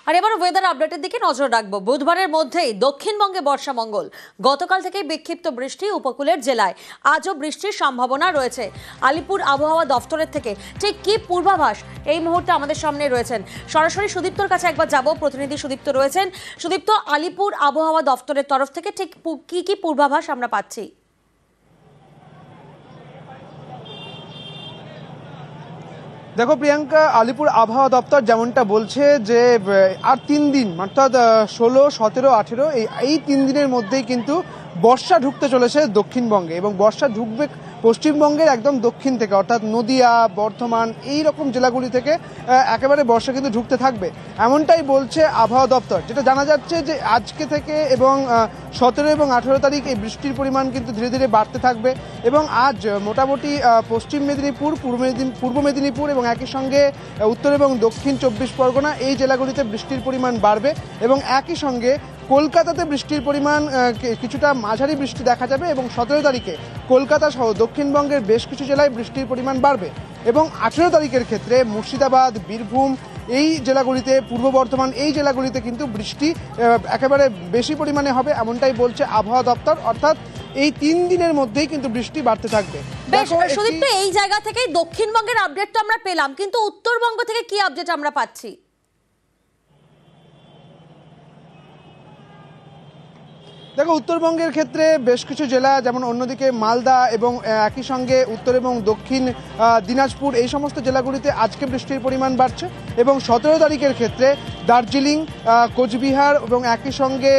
আর এবার ওয়েদার আপডেটের দিকে নজর রাখবো। বুধবারের মধ্যেই দক্ষিণবঙ্গে বর্ষা মঙ্গল। গতকাল থেকে বিক্ষিপ্ত বৃষ্টি উপকূলের জেলায়, আজও বৃষ্টির সম্ভাবনা রয়েছে। আলিপুর আবহাওয়া দফতরের থেকে ঠিক কি পূর্বাভাস এই মুহূর্তে আমাদের সামনে রয়েছেন। সরাসরি সুদীপ্তর কাছে একবার যাব, প্রতিনিধি সুদীপ্ত রয়েছেন। সুদীপ্ত, আলিপুর আবহাওয়া দফতরের তরফ থেকে ঠিক কি পূর্বাভাস আমরা পাচ্ছি? দেখো প্রিয়াঙ্কা, আলিপুর আবহাওয়া দপ্তর যেমনটা বলছে যে আর 3 দিন অর্থাৎ 16, 17, 18 এই 3 দিনের মধ্যেই কিন্তু বর্ষা ঢুকতে চলেছে দক্ষিণবঙ্গে, এবং বর্ষা ঢুকবে পশ্চিমবঙ্গের একদম দক্ষিণ থেকে, অর্থাৎ নদিয়া, বর্ধমান এই রকম জেলাগুলি থেকে একেবারে বর্ষা কিন্তু ঢুকতে থাকবে, এমনটাই বলছে আবহাওয়া দপ্তর। যেটা জানা যাচ্ছে যে আজকে থেকে এবং 17 এবং 18 তারিখ এই বৃষ্টির পরিমাণ কিন্তু ধীরে ধীরে বাড়তে থাকবে, এবং আজ মোটামুটি পশ্চিম মেদিনীপুর, পূর্ব মেদিনীপুর এবং একই সঙ্গে উত্তর এবং দক্ষিণ 24 পরগনা এই জেলাগুলিতে বৃষ্টির পরিমাণ বাড়বে, এবং একই সঙ্গে কলকাতাতে বৃষ্টির পরিমাণ কিছুটা মাঝারি বৃষ্টি দেখা যাবে, এবং 17 তারিখে কলকাতা সহ দক্ষিণবঙ্গের বেশ কিছু জেলায় বৃষ্টির পরিমাণ বাড়বে, এবং 18 তারিখের ক্ষেত্রে মুর্শিদাবাদ, বীরভূম এই জেলাগুলিতে, পূর্ব বর্ধমান এই জেলাগুলিতে কিন্তু বৃষ্টি একেবারে বেশি পরিমাণে হবে, এমনটাই বলছে আবহাওয়া দপ্তর। অর্থাৎ এই 3 দিনের মধ্যেই কিন্তু বৃষ্টি বাড়তে থাকবে। বেশ সুদীপ্ত, এই জায়গা থেকেই দক্ষিণবঙ্গের আপডেট তো আমরা পেলাম, কিন্তু উত্তরবঙ্গ থেকে কি আপডেট আমরা পাচ্ছি? দেখো, উত্তরবঙ্গের ক্ষেত্রে বেশ কিছু জেলা, যেমন অন্যদিকে মালদা এবং একই সঙ্গে উত্তর এবং দক্ষিণ দিনাজপুর এই সমস্ত জেলাগুলিতে আজকে বৃষ্টির পরিমাণ বাড়ছে, এবং 17 তারিখের ক্ষেত্রে দার্জিলিং, কোচবিহার এবং একই সঙ্গে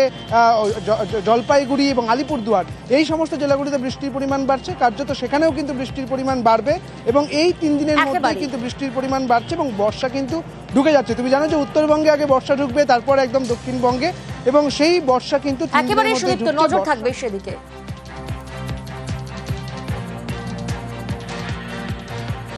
জলপাইগুড়ি এবং আলিপুরদুয়ার এই সমস্ত জেলাগুলিতে বৃষ্টির পরিমাণ বাড়ছে। কার্যত সেখানেও কিন্তু বৃষ্টির পরিমাণ বাড়বে, এবং এই 3 দিনের মধ্যে কিন্তু বৃষ্টির পরিমাণ বাড়ছে এবং বর্ষা কিন্তু ঢুকে যাচ্ছে। তুমি জানো যে উত্তরবঙ্গে আগে বর্ষা ঢুকবে, তারপর একদম দক্ষিণবঙ্গে, এবং সেই বর্ষা কিন্তু একেবারে নজর থাকবে সেদিকে।